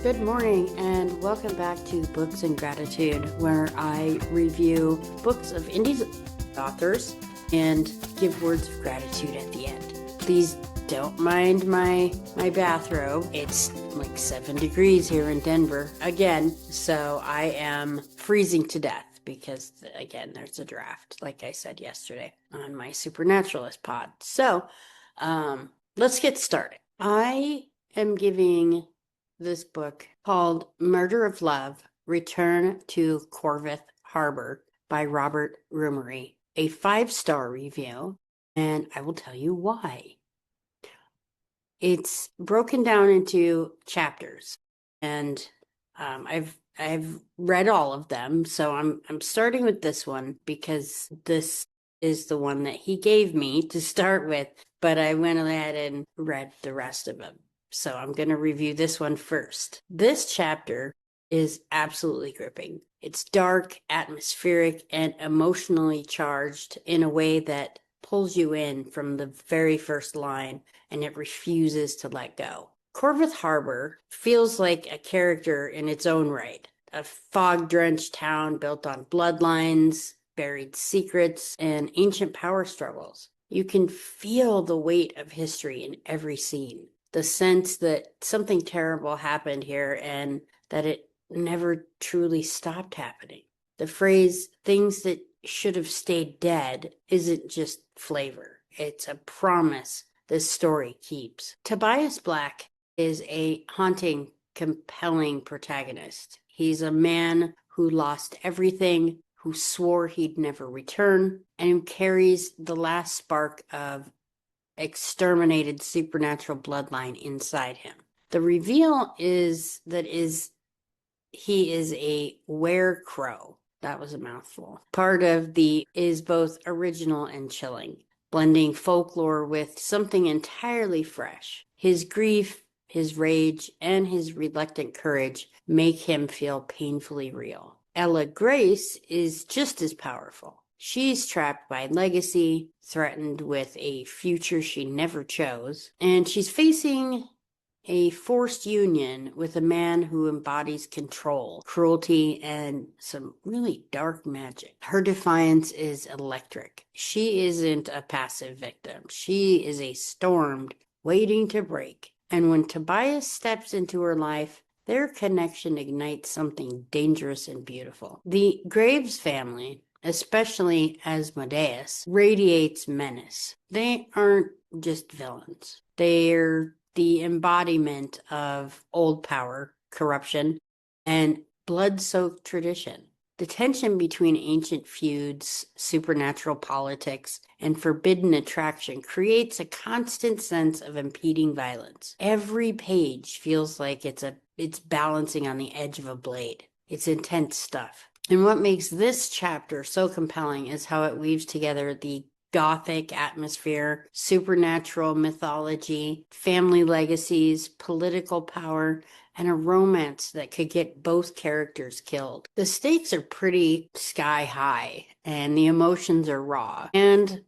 Good morning and welcome back to Books and Gratitude, where I review books of indie authors and give words of gratitude at the end. Please don't mind my bathrobe. It's like 7 degrees here in Denver again, so I am freezing to death because, again, there's a draft, like I said yesterday on my Supernaturalist pod. So let's get started. I am giving this book called Murder of Love, Return to Corvith Harbor by Robert Rumery, a 5-star review, and I will tell you why. It's broken down into chapters, and I've read all of them, so I'm starting with this one because this is the one that he gave me to start with, but I went ahead and read the rest of them. So I'm going to review this one first. This chapter is absolutely gripping. It's dark, atmospheric, and emotionally charged in a way that pulls you in from the very first line, and it refuses to let go. Corvith Harbor feels like a character in its own right. A fog-drenched town built on bloodlines, buried secrets, and ancient power struggles. You can feel the weight of history in every scene. The sense that something terrible happened here and that it never truly stopped happening. The phrase, things that should have stayed dead, isn't just flavor. It's a promise this story keeps. Tobias Black is a haunting, compelling protagonist. He's a man who lost everything, who swore he'd never return, and who carries the last spark of exterminated supernatural bloodline inside him. The reveal is that he is a werecrow. That was a mouthful. Part of the is both original and chilling, blending folklore with something entirely fresh. His grief, his rage, and his reluctant courage make him feel painfully real. Ella Grace is just as powerful. She's trapped by legacy, threatened with a future she never chose, and she's facing a forced union with a man who embodies control, cruelty, and some really dark magic. Her defiance is electric. She isn't a passive victim. She is a storm waiting to break. And when Tobias steps into her life, their connection ignites something dangerous and beautiful. The Graves family, especially Asmodeus, radiates menace. They aren't just villains. They're the embodiment of old power, corruption, and blood-soaked tradition. The tension between ancient feuds, supernatural politics, and forbidden attraction creates a constant sense of impeding violence. Every page feels like it's balancing on the edge of a blade. It's intense stuff. And what makes this chapter so compelling is how it weaves together the Gothic atmosphere, supernatural mythology, family legacies, political power, and a romance that could get both characters killed. The stakes are pretty sky high, and the emotions are raw, and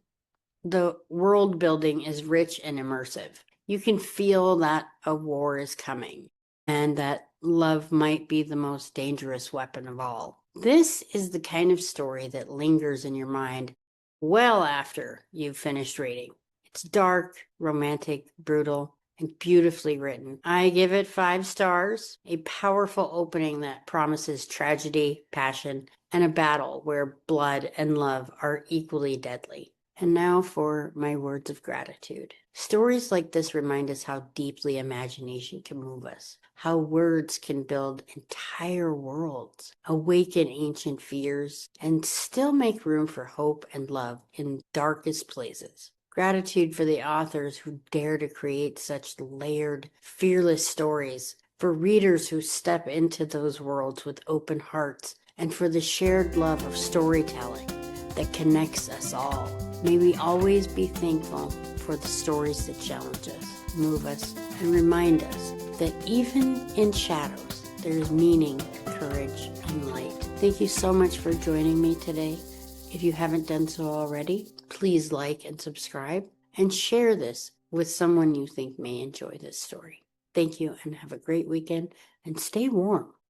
the world building is rich and immersive. You can feel that a war is coming, and that love might be the most dangerous weapon of all. This is the kind of story that lingers in your mind well after you've finished reading. It's dark, romantic, brutal, and beautifully written. I give it 5 stars, a powerful opening that promises tragedy, passion, and a battle where blood and love are equally deadly. And now for my words of gratitude. Stories like this remind us how deeply imagination can move us, how words can build entire worlds, awaken ancient fears, and still make room for hope and love in darkest places. Gratitude for the authors who dare to create such layered, fearless stories, for readers who step into those worlds with open hearts, and for the shared love of storytelling that connects us all. May we always be thankful for the stories that challenge us, move us, and remind us that even in shadows, there is meaning, courage, and light. Thank you so much for joining me today. If you haven't done so already, please like and subscribe, and share this with someone you think may enjoy this story. Thank you and have a great weekend and stay warm.